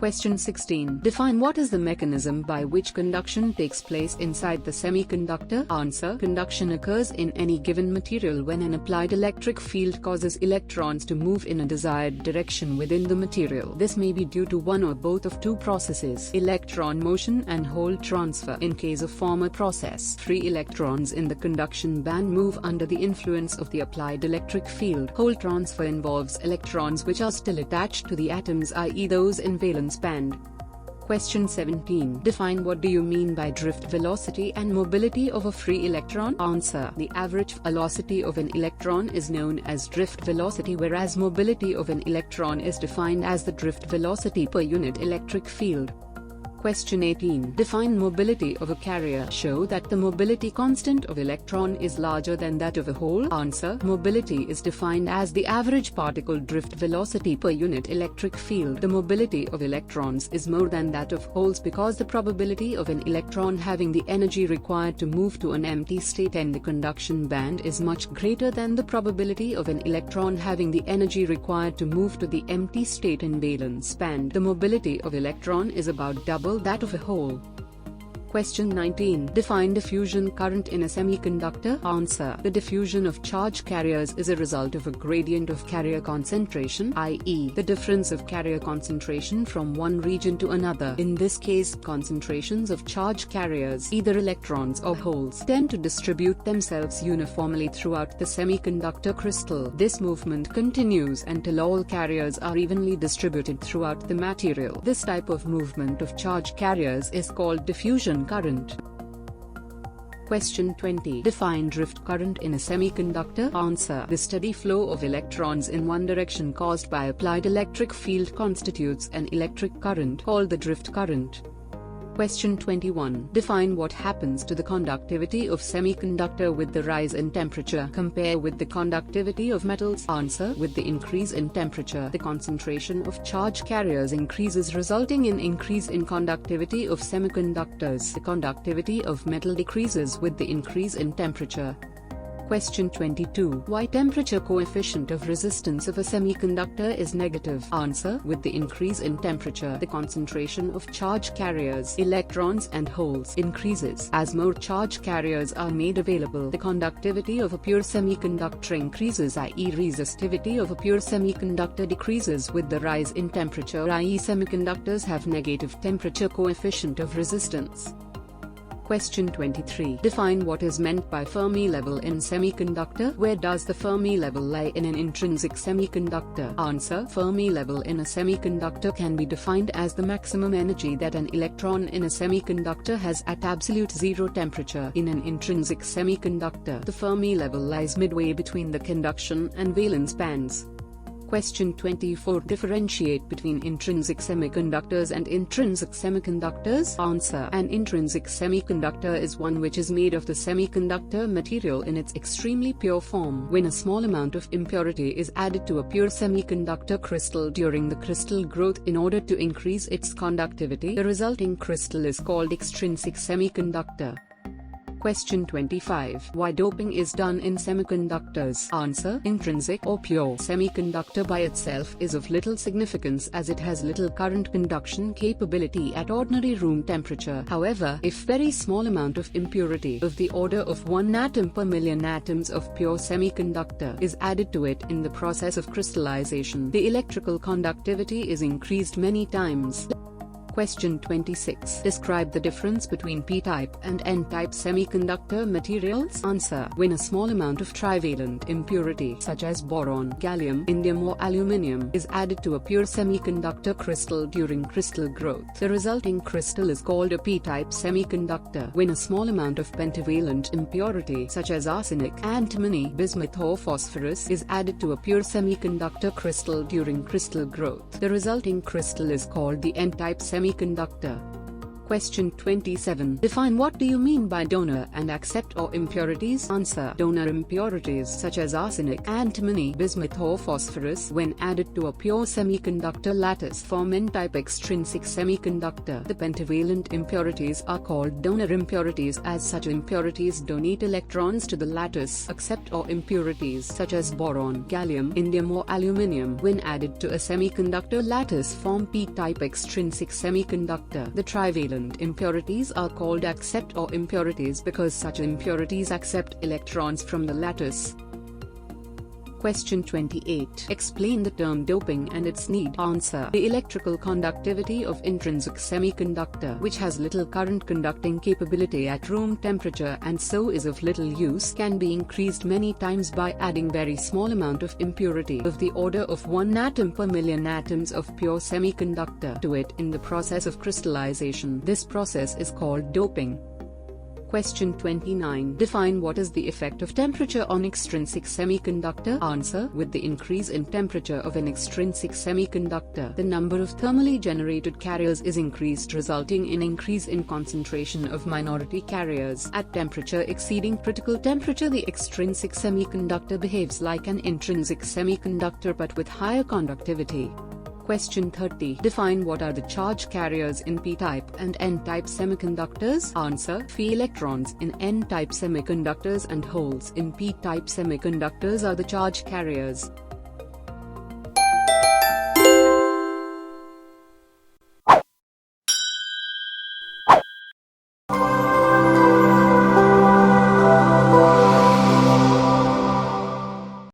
Question 16. Define what is the mechanism by which conduction takes place inside the semiconductor. Answer. Conduction occurs in any given material when an applied electric field causes electrons to move in a desired direction within the material. This may be due to one or both of two processes: electron motion and hole transfer. In case of former process, free electrons in the conduction band move under the influence of the applied electric field. Hole transfer involves electrons which are still attached to the atoms, i.e. those in valence band. Question 17. Define what do you mean by drift velocity and mobility of a free electron. Answer. The average velocity of an electron is known as drift velocity, whereas mobility of an electron is defined as the drift velocity per unit electric field. Question 18. Define mobility of a carrier. Show that the mobility constant of electron is larger than that of a hole. Answer. Mobility is defined as the average particle drift velocity per unit electric field. The mobility of electrons is more than that of holes because the probability of an electron having the energy required to move to an empty state in the conduction band is much greater than the probability of an electron having the energy required to move to the empty state in valence band. The mobility of electron is about double that of a hole. Question 19. Define diffusion current in a semiconductor. Answer. The diffusion of charge carriers is a result of a gradient of carrier concentration, i.e., the difference of carrier concentration from one region to another. In this case, concentrations of charge carriers, either electrons or holes, tend to distribute themselves uniformly throughout the semiconductor crystal. This movement continues until all carriers are evenly distributed throughout the material. This type of movement of charge carriers is called diffusion current. Question 20. Define drift current in a semiconductor. Answer. The steady flow of electrons in one direction caused by applied electric field constitutes an electric current called the drift current. Question 21. Define what happens to the conductivity of semiconductor with the rise in temperature. Compare with the conductivity of metals. Answer. With the increase in temperature, the concentration of charge carriers increases, resulting in increase in conductivity of semiconductors. The conductivity of metal decreases with the increase in temperature. Question 22. Why temperature coefficient of resistance of a semiconductor is negative? Answer. With the increase in temperature, the concentration of charge carriers, electrons and holes increases. As more charge carriers are made available, the conductivity of a pure semiconductor increases, i.e. resistivity of a pure semiconductor decreases with the rise in temperature, i.e. semiconductors have negative temperature coefficient of resistance. Question 23. Define what is meant by Fermi level in semiconductor. Where does the Fermi level lie in an intrinsic semiconductor? Answer. Fermi level in a semiconductor can be defined as the maximum energy that an electron in a semiconductor has at absolute zero temperature. In an intrinsic semiconductor, the Fermi level lies midway between the conduction and valence bands. Question 24. Differentiate between intrinsic semiconductors and intrinsic semiconductors. Answer. An intrinsic semiconductor is one which is made of the semiconductor material in its extremely pure form. When a small amount of impurity is added to a pure semiconductor crystal during the crystal growth in order to increase its conductivity, the resulting crystal is called extrinsic semiconductor. Question 25. Why doping is done in semiconductors? Answer. Intrinsic or pure semiconductor by itself is of little significance as it has little current conduction capability at ordinary room temperature. However, if very small amount of impurity of the order of 1 atom per million atoms of pure semiconductor is added to it in the process of crystallization, the electrical conductivity is increased many times. Question 26. Describe the difference between p-type and n-type semiconductor materials. Answer. When a small amount of trivalent impurity such as boron, gallium, indium or aluminium is added to a pure semiconductor crystal during crystal growth, the resulting crystal is called a p-type semiconductor. When a small amount of pentavalent impurity such as arsenic, antimony, bismuth or phosphorus is added to a pure semiconductor crystal during crystal growth, the resulting crystal is called the n-type semiconductor. Question 27. Define what do you mean by donor and accept or impurities? Answer. Donor impurities such as arsenic, antimony, bismuth or phosphorus when added to a pure semiconductor lattice form N-type extrinsic semiconductor. The pentavalent impurities are called donor impurities as such impurities donate electrons to the lattice. Accept or impurities such as boron, gallium, indium or aluminium when added to a semiconductor lattice form P-type extrinsic semiconductor. The trivalent impurities are called accept or impurities because such impurities accept electrons from the lattice. Question 28. Explain the term doping and its need. Answer. The electrical conductivity of intrinsic semiconductor, which has little current conducting capability at room temperature and so is of little use, can be increased many times by adding very small amount of impurity of the order of 1 atom per million atoms of pure semiconductor to it in the process of crystallization. This process is called doping. Question 29. Define what is the effect of temperature on extrinsic semiconductor. Answer. With the increase in temperature of an extrinsic semiconductor, the number of thermally generated carriers is increased, resulting in increase in concentration of minority carriers. At temperature exceeding critical temperature, the extrinsic semiconductor behaves like an intrinsic semiconductor but with higher conductivity. Question 30. Define what are the charge carriers in P-type and N-type semiconductors. Answer. Free electrons in N-type semiconductors and holes in P-type semiconductors are the charge carriers.